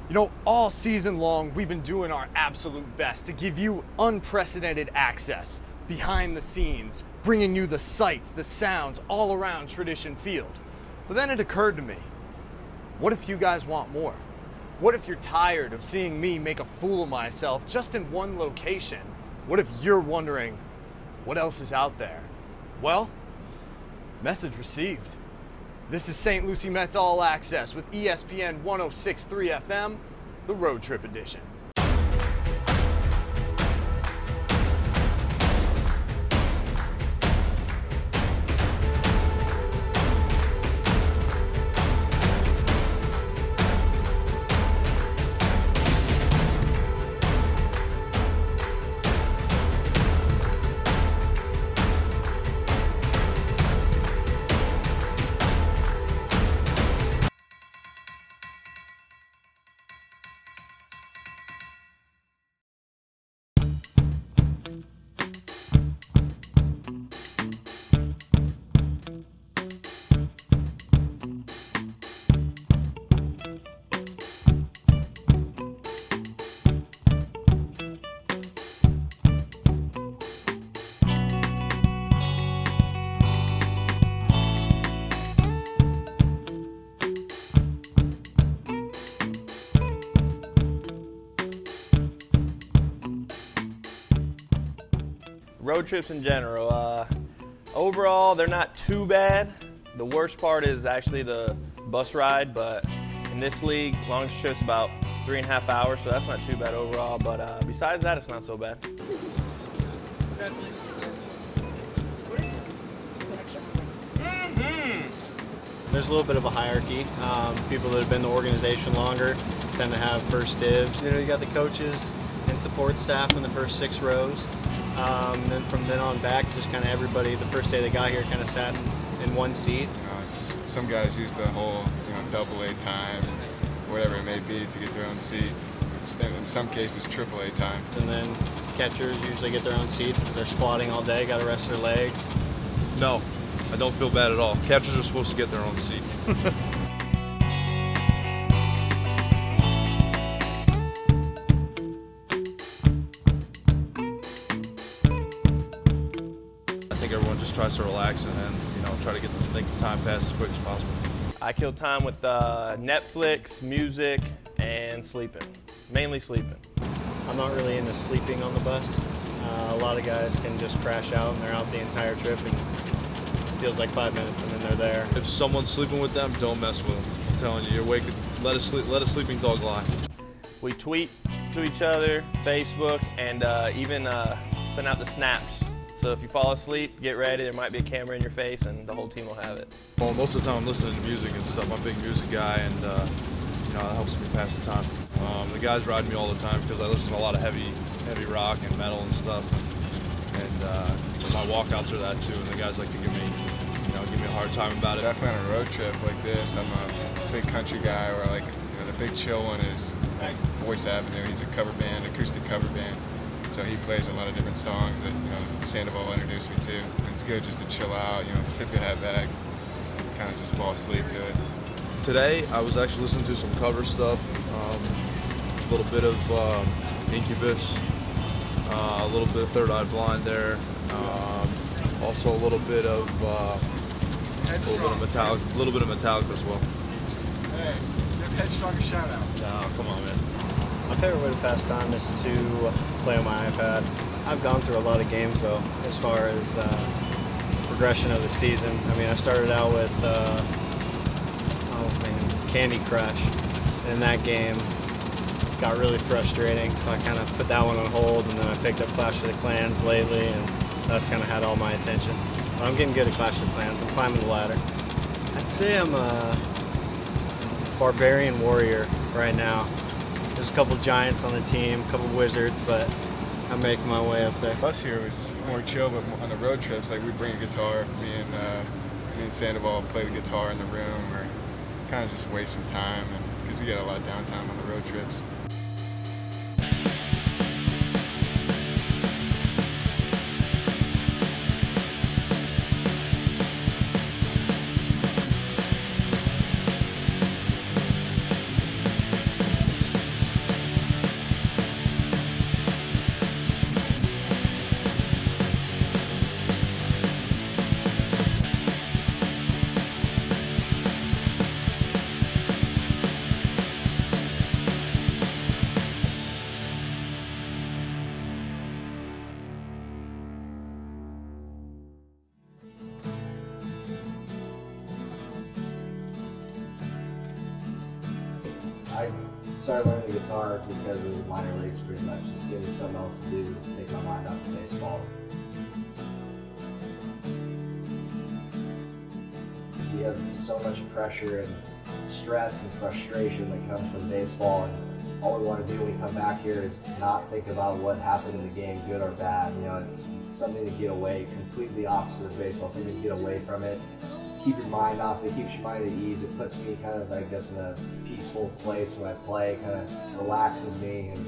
You know, all season long, we've been doing our absolute best to give you unprecedented access behind the scenes, bringing you the sights, the sounds all around Tradition Field. But then it occurred to me, what if you guys want more? What if you're tired of seeing me make a fool of myself just in one location? What if you're wondering, what else is out there? Well, message received. This is St. Lucie Mets All Access with ESPN 106.3 FM, the Road Trip Edition. Road trips in general, overall they're not too bad. The worst part is actually the bus ride, but in this league, longest trip's about 3.5 hours, so that's not too bad overall, but besides that, it's not so bad. There's a little bit of a hierarchy. People that have been in the organization longer tend to have first dibs. You know, you got the coaches and support staff in the first 6 rows. Then from then on back, just kind of everybody, the first day they got here, kind of sat in one seat. Some guys use the whole, AA time, whatever it may be, to get their own seat. In some cases, AAA time. And then catchers usually get their own seats because they're squatting all day, got to rest their legs. No, I don't feel bad at all. Catchers are supposed to get their own seat. I think everyone just tries to relax and then, try to make the time pass as quick as possible. I kill time with Netflix, music, and sleeping. Mainly sleeping. I'm not really into sleeping on the bus. A lot of guys can just crash out and they're out the entire trip and it feels like 5 minutes and then they're there. If someone's sleeping with them, don't mess with them. I'm telling you, you're awake. Let a sleeping dog lie. We tweet to each other, Facebook, and even send out the snaps. So if you fall asleep, get ready. There might be a camera in your face, and the whole team will have it. Well, most of the time I'm listening to music and stuff. I'm a big music guy, and that helps me pass the time. The guys ride me all the time because I listen to a lot of heavy rock and metal and stuff, and my walkouts are that too. And the guys like to give me a hard time about it. Definitely on a road trip like this, I'm a big country guy. Where the big chill one is Voice Avenue. He's a cover band, acoustic cover band. So he plays a lot of different songs that Sandoval introduced me to. It's good just to chill out. Typically have that, kind of just fall asleep to it. Today I was actually listening to some cover stuff, a little bit of Incubus, a little bit of Third Eye Blind there, also a little bit of Metallica as well. Hey, give Headstrong a shout out. Oh, come on, man. My favorite way to pass time is to play on my iPad. I've gone through a lot of games though, as far as progression of the season. I mean, I started out with Candy Crush, and that game got really frustrating, so I kind of put that one on hold, and then I picked up Clash of the Clans lately, and that's kind of had all my attention. But I'm getting good at Clash of the Clans. I'm climbing the ladder. I'd say I'm a barbarian warrior right now. There's a couple giants on the team, a couple wizards, but I'm making my way up there. Us here was more chill, but on the road trips, we bring a guitar. Me and Sandoval play the guitar in the room, or kind of just waste some time, because we got a lot of downtime on the road trips. I started learning the guitar because of the minor leagues pretty much. Just give me something else to do to take my mind off of baseball. You have so much pressure and stress and frustration that comes from baseball, and all we want to do when we come back here is not think about what happened in the game, good or bad. You know, it's something to get away, completely opposite of baseball, something to get away from it. Keep your mind off it, keeps your mind at ease. It puts me kind of, I guess, in a peaceful place when I play, kind of relaxes me and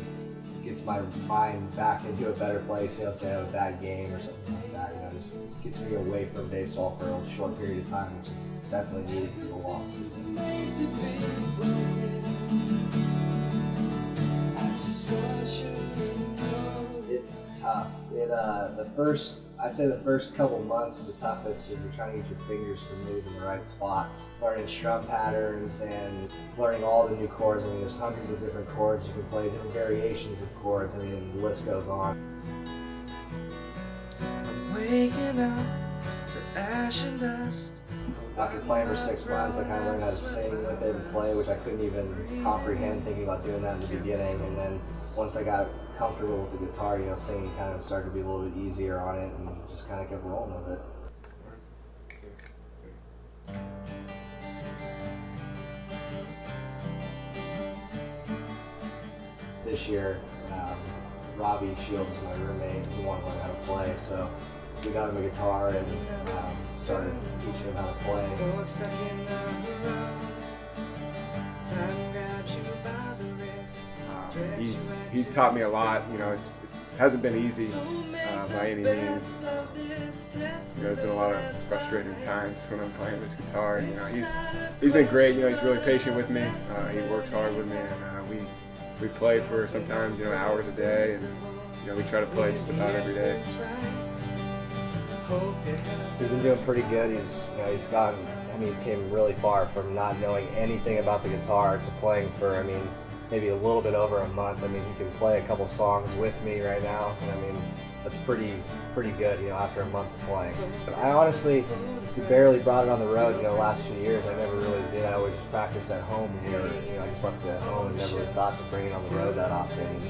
gets my mind back into a better place. You know, say I have a bad game or something like that. You know, just gets me away from baseball for a short period of time, which is definitely needed for the long season. It's tough. I'd say the first couple months is the toughest because you're trying to get your fingers to move in the right spots. Learning strum patterns and learning all the new chords. I mean, there's hundreds of different chords you can play, different variations of chords. I mean, the list goes on. I'm waking up to ash and dust. After playing for 6 months, I kind of learned how to sing with it and play, which I couldn't even comprehend thinking about doing that in the beginning. And then once I got comfortable with the guitar, you know, singing kind of started to be a little bit easier on it, and just kind of kept rolling with it. This year, Robbie Shields is my roommate. He wanted to learn how to play, so we got him a guitar and started teaching him how to play. He's taught me a lot. You know, it hasn't been easy by any means. You know, there's been a lot of frustrating times when I'm playing this guitar. And, you know, he's been great. You know, he's really patient with me. He works hard with me, and we play for sometimes, you know, hours a day, and you know, we try to play just about every day. He's been doing pretty good. He's gotten. I mean, he came really far from not knowing anything about the guitar to playing for, I mean, maybe a little bit over a month. I mean, he can play a couple songs with me right now, and I mean, that's pretty good, you know, after a month of playing. I honestly barely brought it on the road, you know, the last few years. I never really did. I always just practiced at home. You know, I just left it at home and never really thought to bring it on the road that often. And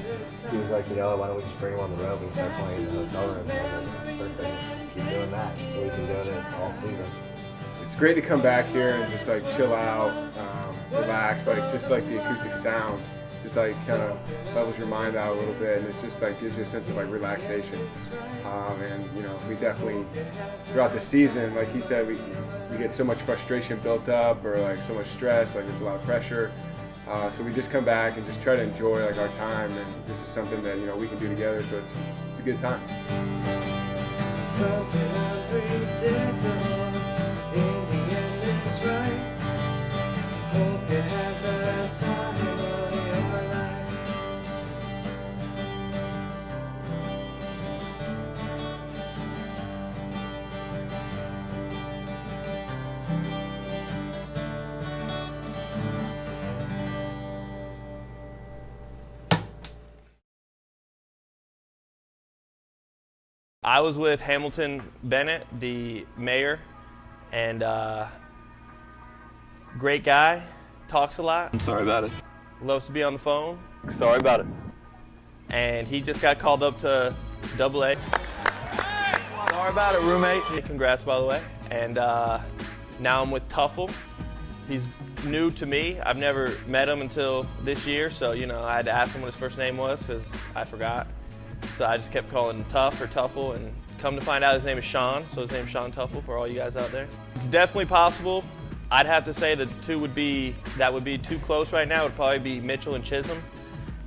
he was like, you know, why don't we just bring it on the road and start playing in the hotel room? And I was like, perfect, just keep doing that. So we've been doing it all season. It's great to come back here and just like chill out, relax, like just like the acoustic sound. Just like kind of levels your mind out a little bit, and it just like gives you a sense of like relaxation. And you know, we definitely throughout the season, like he said, we get so much frustration built up, or like so much stress, like there's a lot of pressure. So we just come back and just try to enjoy like our time, and this is something that, you know, we can do together. So it's a good time. Something unpredictable, in the end it's right. Hope you have the time. I was with Hamilton Bennett, the mayor, and great guy, talks a lot. I'm sorry about it. Loves to be on the phone. Sorry about it. And he just got called up to AA. Sorry about it, roommate. Congrats, by the way. And now I'm with Tuffle. He's new to me. I've never met him until this year, so you know, I had to ask him what his first name was because I forgot. So I just kept calling him Tuff or Tuffle, and come to find out his name is Sean, so his name's Sean Tuffle for all you guys out there. It's definitely possible. I'd have to say that two would be too close right now. It would probably be Mitchell and Chisholm.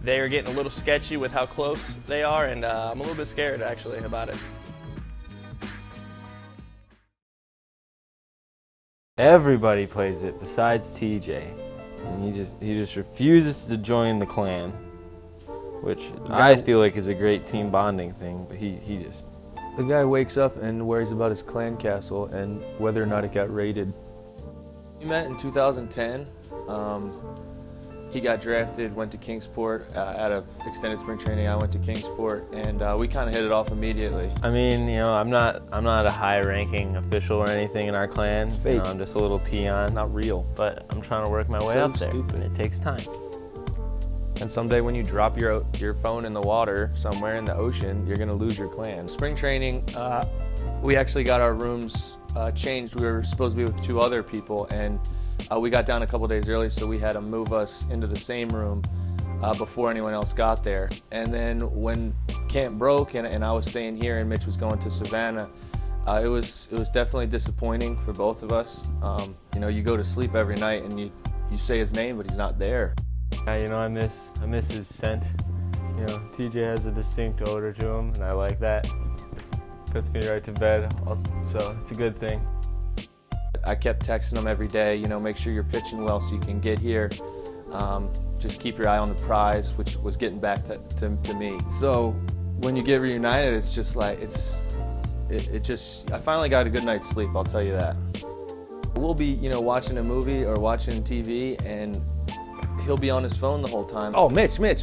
They are getting a little sketchy with how close they are, and I'm a little bit scared actually about it. Everybody plays it besides TJ, and he just refuses to join the clan, which I feel like is a great team bonding thing, but he just... The guy wakes up and worries about his clan castle and whether or not it got raided. We met in 2010. He got drafted, went to Kingsport out of extended spring training. I went to Kingsport, and we kind of hit it off immediately. I mean, you know, I'm not a high-ranking official or anything in our clan. Fake. You know, I'm just a little peon. Not real. But I'm trying to work my way up there, and it takes time. And someday when you drop your phone in the water somewhere in the ocean, you're gonna lose your clan. Spring training, we actually got our rooms changed. We were supposed to be with 2 other people, and we got down a couple days early, so we had to move us into the same room before anyone else got there. And then when camp broke and I was staying here and Mitch was going to Savannah, it was definitely disappointing for both of us. You know, you go to sleep every night and you say his name, but he's not there. You know, I miss his scent. You know, TJ has a distinct odor to him, and I like that. Puts me right to bed, so it's a good thing. I kept texting him every day, you know, make sure you're pitching well so you can get here. Just keep your eye on the prize, which was getting back to me. So when you get reunited, it's just like, I finally got a good night's sleep, I'll tell you that. We'll be, you know, watching a movie or watching TV, and he'll be on his phone the whole time. Oh, Mitch, he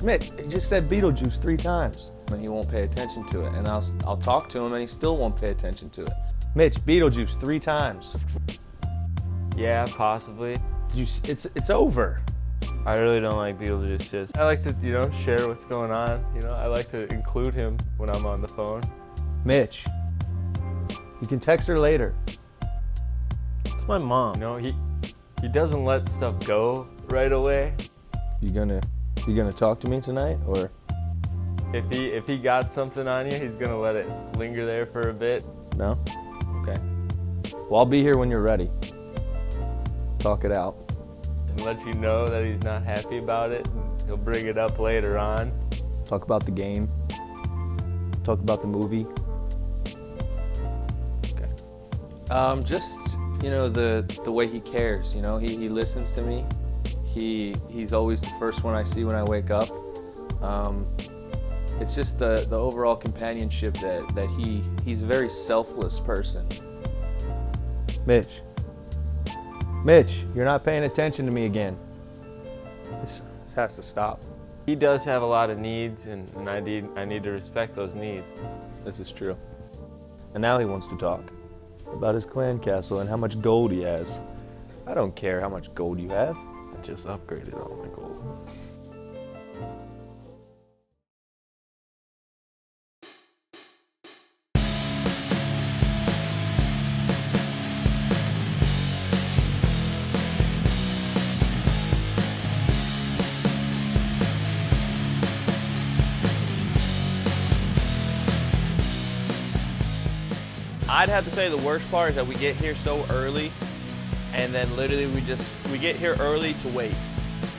just said Beetlejuice 3 times. And he won't pay attention to it. And I'll talk to him and he still won't pay attention to it. Mitch, Beetlejuice 3 times. Yeah, possibly. It's over. I really don't like Beetlejuice. Just I like to, you know, share what's going on. You know, I like to include him when I'm on the phone. Mitch, you can text her later. It's my mom. You know, he doesn't let stuff go right away. You gonna talk to me tonight, or? If he got something on you, he's gonna let it linger there for a bit. No? Okay. Well, I'll be here when you're ready. Talk it out. And let you know that he's not happy about it. And he'll bring it up later on. Talk about the game. Talk about the movie. Okay. Just, you know, the way he cares. You know, he listens to me. He's always the first one I see when I wake up. It's just the overall companionship that he's a very selfless person. Mitch, you're not paying attention to me again. This has to stop. He does have a lot of needs, and I need to respect those needs. This is true. And now he wants to talk about his clan castle and how much gold he has. I don't care how much gold you have. I just upgraded all my gold. I'd have to say the worst part is that we get here so early, and then literally we get here early to wait.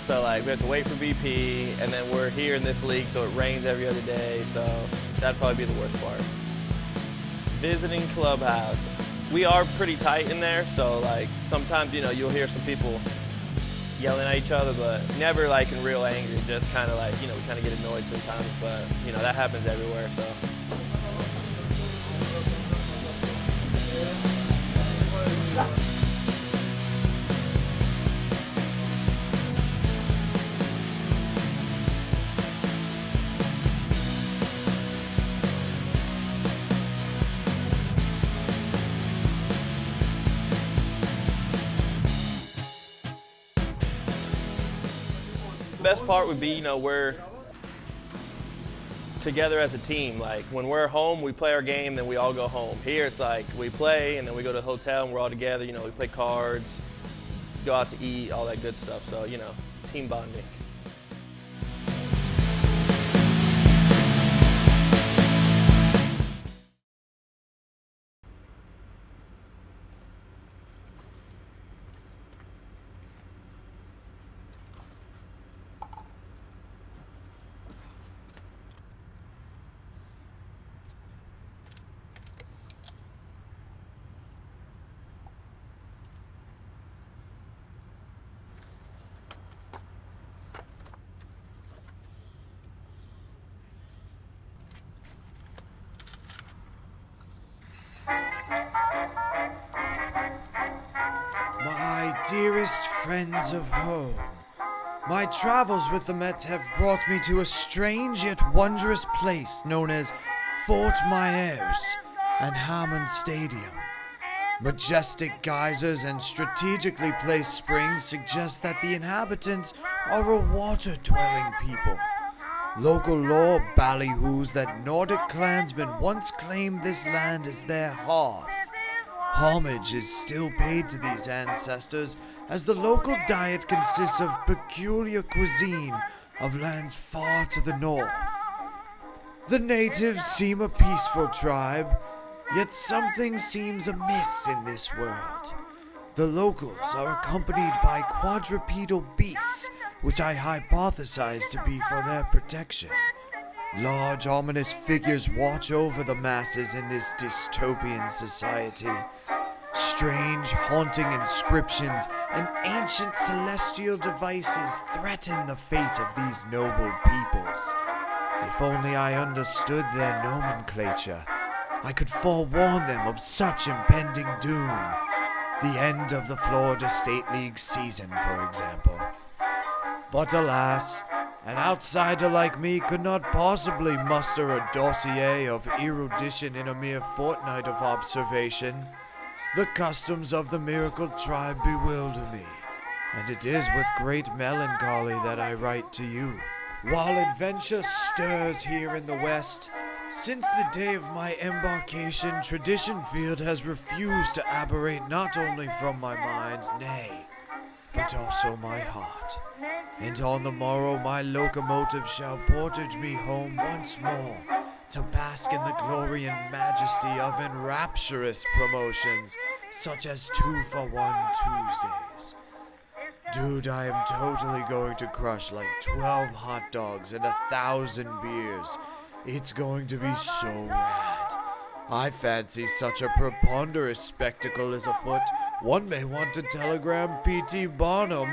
So like we have to wait for BP, and then we're here in this league, so it rains every other day, so that'd probably be the worst part. Visiting clubhouse. We are pretty tight in there, so like sometimes, you know, you'll hear some people yelling at each other, but never like in real anger, just kind of like, you know, we kind of get annoyed sometimes, but you know, that happens everywhere, so. The best part would be, you know, we're together as a team. Like when we're home, we play our game, then we all go home. Here it's like we play and then we go to the hotel and we're all together. You know, we play cards, go out to eat, all that good stuff. So, you know, team bonding. My dearest friends of home, my travels with the Mets have brought me to a strange yet wondrous place known as Fort Myers and Hammond Stadium. Majestic geysers and strategically placed springs suggest that the inhabitants are a water-dwelling people. Local lore ballyhoos that Nordic clansmen once claimed this land as their hearth. Homage is still paid to these ancestors, as the local diet consists of peculiar cuisine of lands far to the north. The natives seem a peaceful tribe, yet something seems amiss in this world. The locals are accompanied by quadrupedal beasts, which I hypothesize to be for their protection. Large, ominous figures watch over the masses in this dystopian society. Strange, haunting inscriptions and ancient celestial devices threaten the fate of these noble peoples. If only I understood their nomenclature, I could forewarn them of such impending doom. The end of the Florida State League season, for example. But alas, an outsider like me could not possibly muster a dossier of erudition in a mere fortnight of observation. The customs of the miracle tribe bewilder me, and it is with great melancholy that I write to you. While adventure stirs here in the West, since the day of my embarkation, Tradition Field has refused to aberrate not only from my mind, nay, but also my heart. And on the morrow my locomotive shall portage me home once more, to bask in the glory and majesty of enrapturous promotions, such as 2-for-1 Tuesdays. Dude, I am totally going to crush like 12 hot dogs and 1,000 beers. It's going to be so rad. I fancy such a preponderous spectacle is afoot. One may want to telegram P.T. Barnum.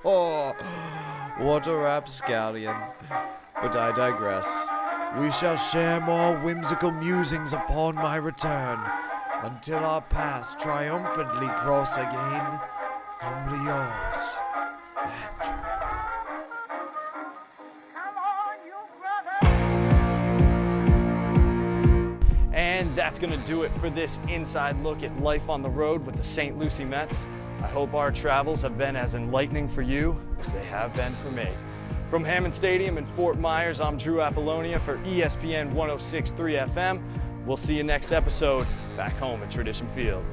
What a rapscallion. But I digress. We shall share more whimsical musings upon my return, until our paths triumphantly cross again. Humbly yours, Andrew. And that's going to do it for this inside look at life on the road with the St. Lucie Mets. I hope our travels have been as enlightening for you as they have been for me. From Hammond Stadium in Fort Myers, I'm Drew Apollonia for ESPN 106.3 FM. We'll see you next episode back home at Tradition Field.